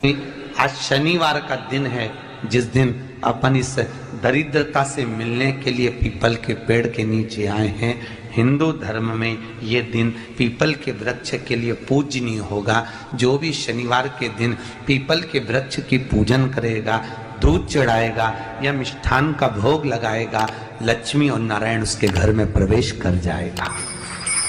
आज शनिवार का दिन है, जिस दिन अपन इस दरिद्रता से मिलने के लिए पीपल के पेड़ के नीचे आए हैं। हिंदू धर्म में ये दिन पीपल के वृक्ष के लिए पूजनीय होगा। जो भी शनिवार के दिन पीपल के वृक्ष की पूजन करेगा, दूध चढ़ाएगा या मिष्ठान का भोग लगाएगा, लक्ष्मी और नारायण उसके घर में प्रवेश कर जाएगा।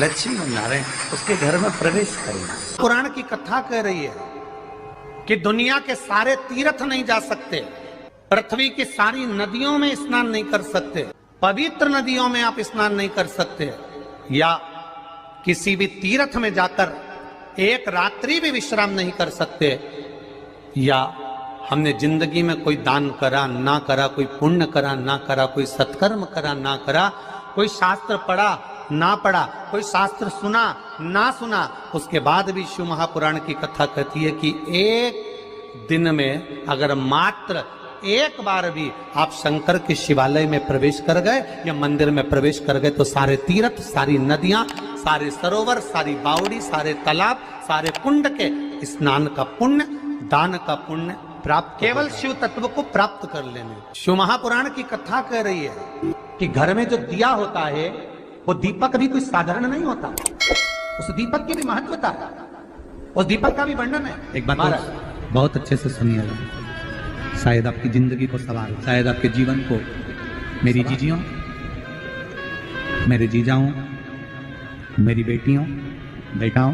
लक्ष्मी और नारायण उसके घर में प्रवेश करेगा। पुराण की कथा कह रही है कि दुनिया के सारे तीर्थ नहीं जा सकते, पृथ्वी की सारी नदियों में स्नान नहीं कर सकते, पवित्र नदियों में आप स्नान नहीं कर सकते, या किसी भी तीर्थ में जाकर एक रात्रि भी विश्राम नहीं कर सकते, या हमने जिंदगी में कोई दान करा ना करा, कोई पुण्य करा ना करा, कोई सत्कर्म करा ना करा, कोई शास्त्र पढ़ा ना पढ़ा, कोई शास्त्र सुना ना सुना, उसके बाद भी शिव महापुराण की कथा कहती है कि एक दिन में अगर मात्र एक बार भी आप शंकर के शिवालय में प्रवेश कर गए या मंदिर में प्रवेश कर गए तो सारे तीर्थ, सारी नदियां, सारे सरोवर, सारी बावड़ी, सारे तालाब, सारे कुंड के स्नान का पुण्य, दान का पुण्य प्राप्त, केवल शिव तत्व को प्राप्त कर लेने। शिव महापुराण की कथा कह रही है कि घर में जो दिया होता है वो दीपक भी कोई साधारण नहीं होता, उस दीपक की भी महत्वता है, उस दीपक का भी वर्णन है। एक बात बहुत अच्छे से सुनिएगा, शायद आपकी जिंदगी को सवाल, शायद आपके जीवन को, मेरी जीजियों, मेरे जीजाओं, मेरी बेटियों, बेटाओं,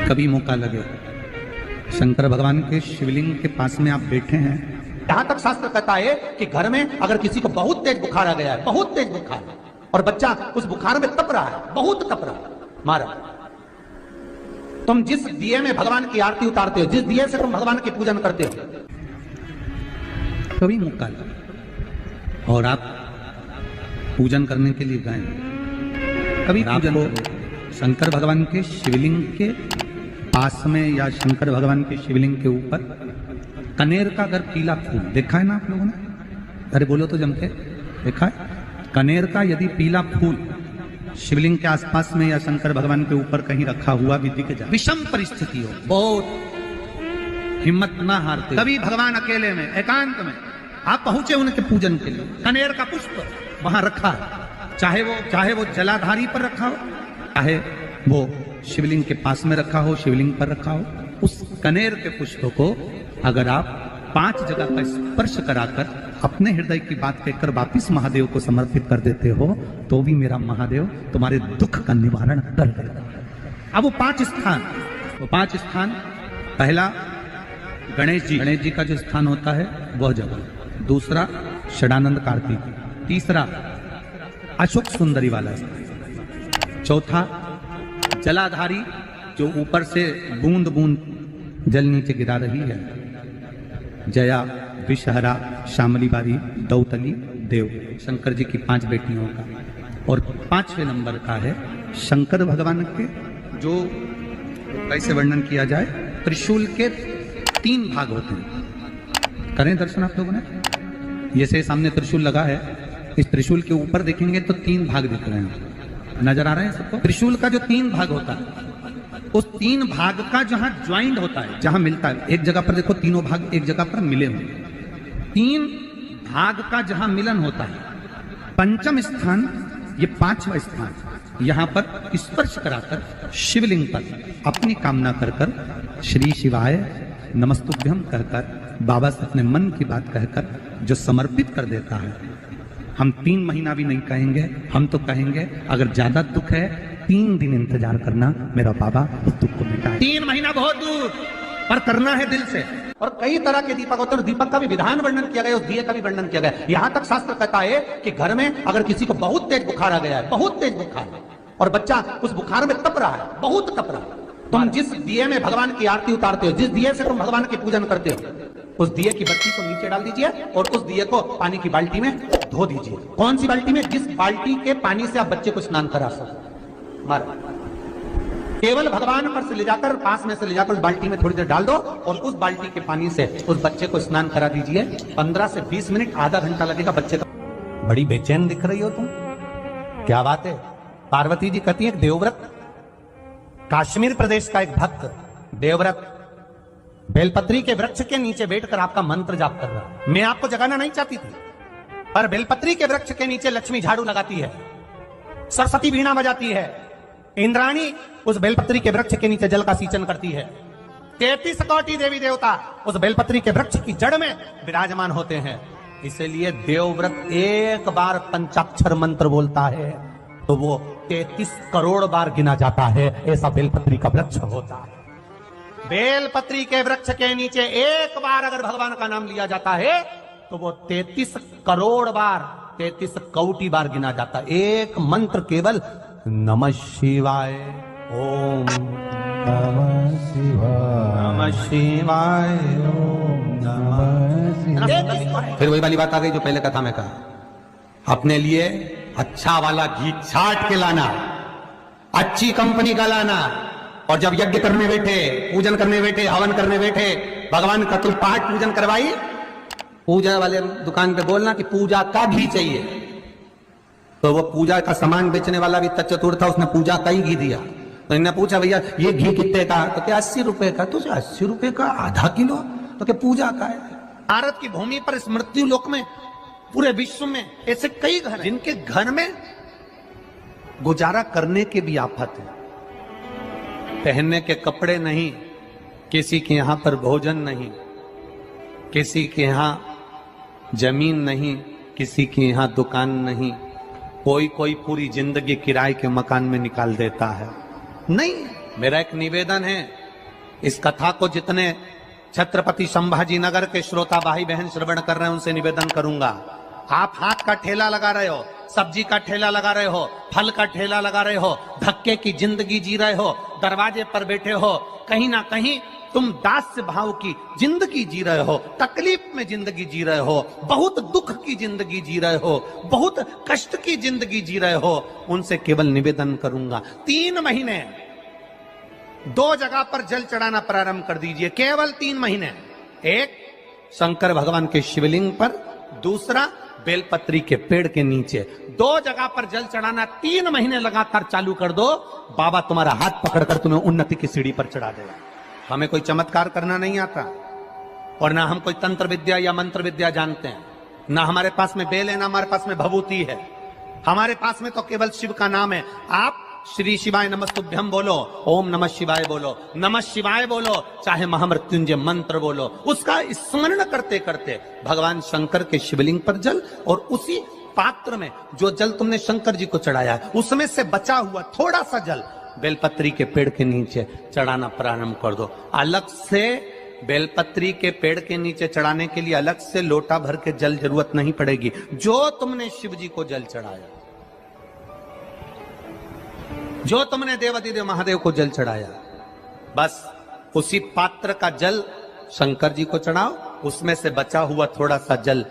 कभी मौका लगे, शंकर भगवान के शिवलिंग के पास में आप बैठे हैं। यहां तक शास्त्र कहता है कि घर में अगर किसी को बहुत तेज बुखार आ गया है, बहुत तेज बुखार, और बच्चा उस बुखार में तप रहा है, बहुत तप रहा है, महाराज तुम जिस दिए में भगवान की आरती उतारते हो, जिस दिए से तुम भगवान की पूजन करते हो, कभी मौका लगे और आप पूजन करने के लिए गए, कभी पूजन शंकर भगवान के शिवलिंग के पास में या शंकर भगवान के शिवलिंग के ऊपर कनेर का अगर पीला फूल देखा है ना आप लोगों ने, अरे बोलो तो जम के, देखा है? कनेर का यदि पीला फूल शिवलिंग के आसपास में या शंकर भगवान के ऊपर कहीं रखा हुआ भी दिख जाए, विषम परिस्थिति हो, बहुत हिम्मत ना हारते, कभी भगवान अकेले में एकांत में आप पहुंचे उनके पूजन के लिए, कनेर का पुष्प वहां रखा है, चाहे वो जलाधारी पर रखा हो, चाहे वो शिवलिंग के पास में रखा हो, शिवलिंग पर रखा हो, उस कनेर के पुष्प को अगर आप 5 जगह का स्पर्श कराकर अपने हृदय की बात कहकर वापिस महादेव को समर्पित कर देते हो तो भी मेरा महादेव तुम्हारे दुख का निवारण कर देगा। अब वो 5 स्थान, पहला गणेश जी का जो स्थान होता है वह जगह, दूसरा षडानंद कार्तिक, तीसरा अशोक सुंदरी वाला स्थान, चौथा जलाधारी जो ऊपर से बूंद बूंद जल नीचे गिरा रही है, जया, विषहरा, शामली बारी, दौतली, देव, शंकर जी की 5 बेटियों का, और 5वें नंबर का है शंकर भगवान के, जो कैसे वर्णन किया जाए, त्रिशूल के 3 भाग होते हैं। करें दर्शन आप लोगों ने, जैसे सामने त्रिशूल लगा है, इस त्रिशूल के ऊपर देखेंगे तो 3 भाग दिख रहे हैं, नजर आ रहे हैं सबको? त्रिशूल का जो 3 भाग होता है, उस 3 भाग का जहां ज्वाइंट होता है, जहां मिलता है, एक जगह पर देखो तीनों भाग एक जगह पर मिले हुए, 3 भाग का जहां मिलन होता है, पंचम स्थान, ये 5वां स्थान, यहां पर स्पर्श कराकर शिवलिंग पर अपनी कामना कर श्री शिवाय नमस्तुभ्यम कहकर बाबा से अपने मन की बात कहकर जो समर्पित कर देता है, हम 3 महीना भी नहीं कहेंगे, हम तो कहेंगे अगर ज्यादा दुख है 3 दिन इंतजार करना, मेरा बाबा उस दुख को मिटाए। 3 महीना बहुत दूर, पर करना है दिल से। और कई तरह के दीपक होते हैं, दीपक का भी विधान वर्णन किया गया, उस दिए का भी वर्णन किया गया। यहां तक शास्त्र कहता है कि घर में अगर किसी को बहुत तेज बुखार आ गया है, बहुत तेज बुखार, और बच्चा उस बुखार में तप रहा है, बहुत तप रहा है, तुम जिस दिए में भगवान की आरती उतारते हो, जिस दिए से तुम भगवान की पूजन करते हो, उस दिए की बत्ती को नीचे डाल दीजिए और उस दिए को पानी की बाल्टी में धो दीजिए। कौन सी बाल्टी में? जिस बाल्टी के पानी से आप बच्चे को स्नान करा सको, केवल भगवान पर से ले जाकर, पास में से ले जाकर उस बाल्टी में थोड़ी देर डाल दो और उस बाल्टी के पानी से उस बच्चे को स्नान करा दीजिए। 15 से 20 मिनट, आधा घंटा लगेगा बच्चे का। बड़ी बेचैन दिख रही हो तुम, क्या बात है? पार्वती जी कहती है देवव्रत कश्मीर प्रदेश का एक भक्त देवव्रत बेलपत्री के वृक्ष के नीचे बैठकर आपका मंत्र जाप कर रहा। मैं आपको जगाना नहीं चाहती थी, पर बेलपत्री के वृक्ष के नीचे लक्ष्मी झाड़ू लगाती है, सरस्वती वीणा बजाती है, इंद्राणी उस बेलपत्री के वृक्ष के नीचे जल का सिंचन करती है, 33 कोटि देवी देवता उस बेलपत्री के वृक्ष की जड़ में विराजमान होते हैं। इसलिए देवव्रत एक बार पंचाक्षर मंत्र बोलता है तो वो 33 करोड़ बार गिना जाता है। ऐसा बेलपत्री का वृक्ष होता है। बेलपत्री के वृक्ष के नीचे एक बार अगर भगवान का नाम लिया जाता है तो वो 33 करोड़ बार, 33 कोटि बार गिना जाता है। एक मंत्र केवल नमः शिवाय, ओम नमः शिवाय, नमः शिवाय, ओम नमः शिवाय। फिर वही वाली बात आ गई जो पहले कथा में कहा, अपने लिए अच्छा वाला घी छाट के लाना, अच्छी कंपनी का लाना, और जब यज्ञ करने बैठे, पूजन करने बैठे, हवन करने बैठे, भगवान का तुम पाठ पूजन करवाई, पूजा वाले दुकान पे बोलना कि पूजा का घी चाहिए। तो वो पूजा का सामान बेचने वाला भी तत्चतुर था, उसने पूजा का ही घी दिया। तो इन्होंने पूछा भैया ये घी कितने का? तो क्या 80 रुपए का? तो 80 रुपए का आधा किलो? तो क्या पूजा का है? भारत की भूमि पर इस मृत्यु लोक में पूरे विश्व में ऐसे कई घर हैं जिनके घर में गुजारा करने के भी आफत है, पहनने के कपड़े नहीं, किसी के यहां पर भोजन नहीं, किसी के यहां जमीन नहीं, किसी के यहां दुकान नहीं, कोई पूरी जिंदगी किराए के मकान में निकाल देता है। नहीं, मेरा एक निवेदन है, इस कथा को जितने छत्रपति संभाजी नगर के श्रोता भाई बहन श्रवण कर रहे हैं उनसे निवेदन करूंगा, आप हाथ का ठेला लगा रहे हो, सब्जी का ठेला लगा रहे हो, फल का ठेला लगा रहे हो, धक्के की जिंदगी जी रहे हो, दरवाजे पर बैठे हो, कहीं ना कहीं तुम दास्य भाव की जिंदगी जी रहे हो, तकलीफ में जिंदगी जी रहे हो, बहुत दुख की जिंदगी जी रहे हो, बहुत कष्ट की जिंदगी जी रहे हो, उनसे केवल निवेदन करूंगा 3 महीने 2 जगह पर जल चढ़ाना प्रारंभ कर दीजिए, केवल 3 महीने। एक शंकर भगवान के शिवलिंग पर, दूसरा बेलपत्री के पेड़ के नीचे, 2 जगह पर जल चढ़ाना 3 महीने लगातार चालू कर दो, बाबा तुम्हारा हाथ पकड़कर तुम्हें उन्नति की सीढ़ी पर चढ़ा देगा। हमें कोई चमत्कार करना नहीं आता, और ना हम कोई तंत्र विद्या या मंत्र विद्या जानते हैं, ना हमारे पास में बेल है, ना हमारे पास में भभूति है, हमारे पास में तो केवल शिव का नाम है। आप श्री शिवाय नमस्तुभ्यम बोलो, ओम नमः शिवाय बोलो, नमः शिवाय बोलो, चाहे महामृत्युंजय मंत्र बोलो, उसका स्मरण करते करते भगवान शंकर के शिवलिंग पर जल, और उसी पात्र में जो जल तुमने शंकर जी को चढ़ाया है उसमें से बचा हुआ थोड़ा सा जल बेलपत्री के पेड़ के नीचे चढ़ाना प्रारंभ कर दो। अलग से बेलपत्री के पेड़ के नीचे चढ़ाने के लिए अलग से लोटा भर के जल जरूरत नहीं पड़ेगी। जो तुमने शिव जी को जल चढ़ाया, जो तुमने देवादिदेव महादेव को जल चढ़ाया, बस उसी पात्र का जल शंकर जी को चढ़ाओ, उसमें से बचा हुआ थोड़ा सा जल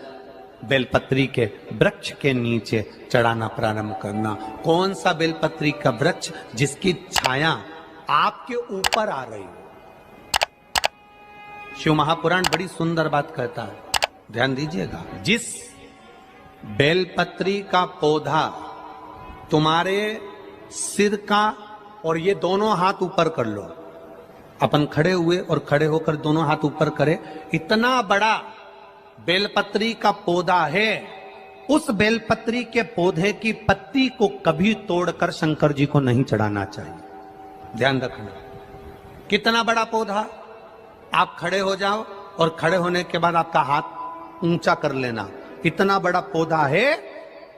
बेलपत्री के वृक्ष के नीचे चढ़ाना प्रारंभ करना। कौन सा बेलपत्री का वृक्ष? जिसकी छाया आपके ऊपर आ रही हो। शिव महापुराण बड़ी सुंदर बात कहता है, ध्यान दीजिएगा। जिस बेलपत्री का पौधा तुम्हारे सिर का, और ये दोनों हाथ ऊपर कर लो, अपन खड़े हुए और खड़े होकर दोनों हाथ ऊपर करें, इतना बड़ा बेलपत्री का पौधा है, उस बेलपत्री के पौधे की पत्ती को कभी तोड़कर शंकर जी को नहीं चढ़ाना चाहिए। ध्यान रखना, कितना बड़ा पौधा। आप खड़े हो जाओ और खड़े होने के बाद आपका हाथ ऊंचा कर लेना, इतना बड़ा पौधा है,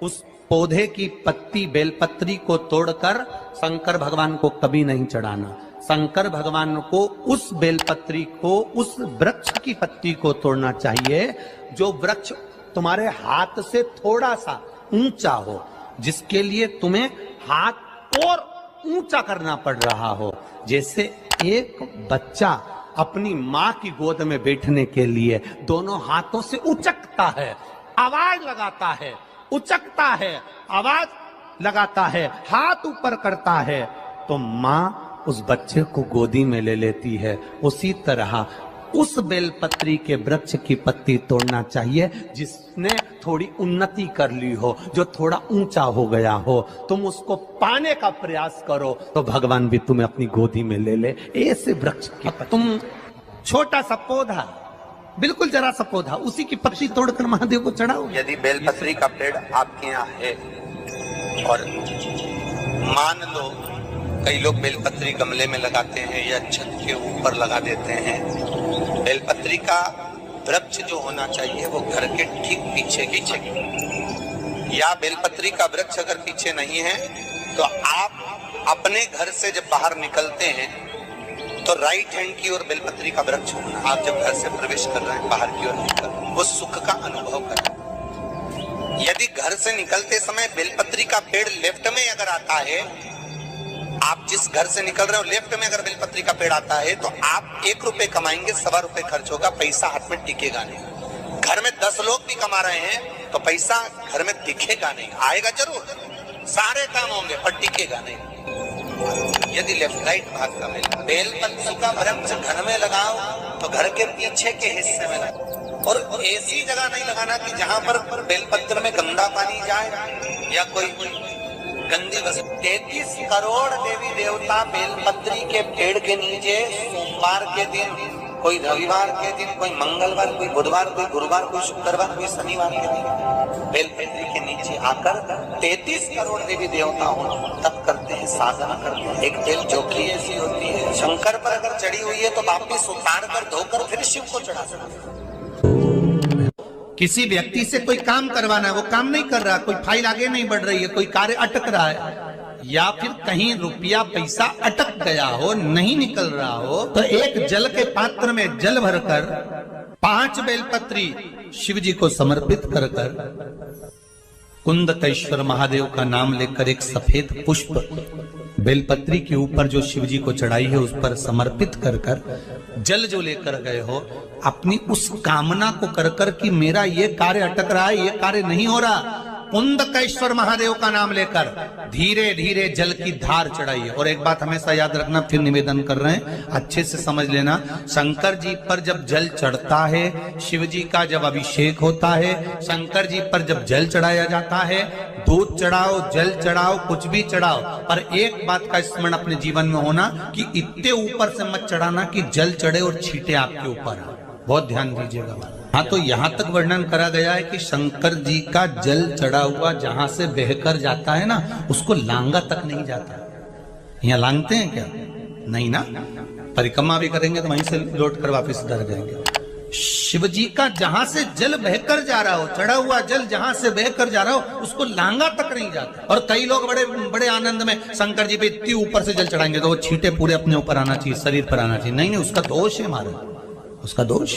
उस पौधे की पत्ती बेलपत्री को तोड़कर शंकर भगवान को कभी नहीं चढ़ाना। शंकर भगवान को उस बेलपत्री को, उस वृक्ष की पत्ती को तोड़ना चाहिए जो वृक्ष तुम्हारे हाथ से थोड़ा सा ऊंचा हो, जिसके लिए तुम्हें हाथ और ऊंचा करना पड़ रहा हो। जैसे एक बच्चा अपनी मां की गोद में बैठने के लिए दोनों हाथों से उचकता है, आवाज लगाता है, उचकता है, आवाज लगाता है, हाथ ऊपर करता है, तो मां उस बच्चे को गोदी में ले लेती है। उसी तरह उस बेलपत्री के वृक्ष की पत्ती तोड़ना चाहिए जिसने थोड़ी उन्नति कर ली हो, जो थोड़ा ऊंचा हो गया हो। तुम उसको पाने का प्रयास करो तो भगवान भी तुम्हें अपनी गोदी में ले ले। ऐसे वृक्ष की तुम छोटा सा पौधा, बिल्कुल जरा सा पौधा, उसी की पत्ती तोड़कर महादेव को चढ़ाओ। यदि बेलपत्री का पेड़ आपके यहाँ है और मान लो कई लोग बेलपत्री गमले में लगाते हैं या छत के ऊपर लगा देते हैं, बेलपत्री का वृक्ष जो होना चाहिए वो घर के ठीक पीछे या बेलपत्री का वृक्ष अगर पीछे नहीं है तो आप अपने घर से जब बाहर निकलते हैं तो राइट हैंड की ओर बेलपत्री का वृक्ष होना। आप जब घर से प्रवेश कर रहे हैं बाहर की ओर निकल, वो सुख का अनुभव करें। यदि घर से निकलते समय बेलपत्री का पेड़ लेफ्ट में अगर आता है, आप जिस घर से निकल रहे हो लेफ्ट में अगर बेलपत्री का पेड़ आता है तो आप 1 रुपए कमाएंगे, 1.25 रुपए खर्च होगा, पैसा हाथ में टिकेगा नहीं। घर में 10 लोग भी कमा रहे हैं तो पैसा घर में दिखेगा नहीं, आएगा जरूर, सारे काम होंगे पर टिकेगा नहीं। यदि लेफ्ट राइट भाग का बेलपत्री का वृक्ष घर में लगाओ तो घर के पीछे के हिस्से में लगाओ, और ऐसी जगह नहीं लगाना कि जहां पर बेलपत्र में गंदा पानी जाए या कोई गंदी वस्तु। 33 करोड़ देवी देवता बेलपत्री के पेड़ के नीचे सोमवार के दिन, कोई रविवार के दिन, कोई मंगलवार, कोई बुधवार, कोई गुरुवार, कोई शुक्रवार, कोई शनिवार के दिन बेलपत्री के नीचे आकर 33 करोड़ देवी देवता हो तब करते हैं, साधना करते हैं। एक बेल जोखी ऐसी होती है, शंकर पर अगर चढ़ी हुई है तो वापिस उतार कर धोकर फिर शिव को चढ़ा सकते। किसी व्यक्ति से कोई काम करवाना है, वो काम नहीं कर रहा, कोई फाइल आगे नहीं बढ़ रही है, कोई कार्य अटक रहा है, या फिर कहीं रुपया पैसा अटक गया हो, नहीं निकल रहा हो, तो एक जल के पात्र में जल भरकर 5 बेलपत्री शिव जी को समर्पित कर कुंदकेश्वर महादेव का नाम लेकर एक सफेद पुष्प बेलपत्री के ऊपर जो शिव जी को चढ़ाई है उस पर समर्पित कर जल जो लेकर गए हो, अपनी उस कामना को कर कि मेरा ये कार्य अटक रहा है, ये कार्य नहीं हो रहा, कुंदकेश्वर महादेव का नाम लेकर धीरे धीरे जल की धार चढ़ाइए। और एक बात हमेशा याद रखना, फिर निवेदन कर रहे हैं, अच्छे से समझ लेना, शंकर जी पर जब जल चढ़ता है, शिव जी का जब अभिषेक होता है, शंकर जी पर जब जल चढ़ाया जाता है, दूध चढ़ाओ, जल चढ़ाओ, कुछ भी चढ़ाओ, पर एक बात का स्मरण अपने जीवन में होना कि इतने ऊपर से मत चढ़ाना कि जल चढ़े और छींटे आपके ऊपर आए। बहुत ध्यान दीजिएगा। हाँ, तो यहाँ तक वर्णन करा गया है कि शंकर जी का जल चढ़ा हुआ जहां से बहकर जाता है ना, उसको लांगा तक नहीं जाता। यहाँ लांगते हैं क्या? नहीं ना, परिक्रमा भी करेंगे तो वहीं से लौट कर वापिस उधर जाएंगे। शिव जी का जहां से जल बहकर जा रहा हो, चढ़ा हुआ जल जहां से बहकर जा रहा हो, उसको लांगा तक नहीं जाता। और कई लोग बड़े बड़े आनंद में शंकर जी पे इतनी ऊपर से जल चढ़ाएंगे तो वो छींटे पूरे अपने ऊपर आना चाहिए, शरीर पर आना चाहिए। नहीं, उसका दोष है, हमारा उसका दोष।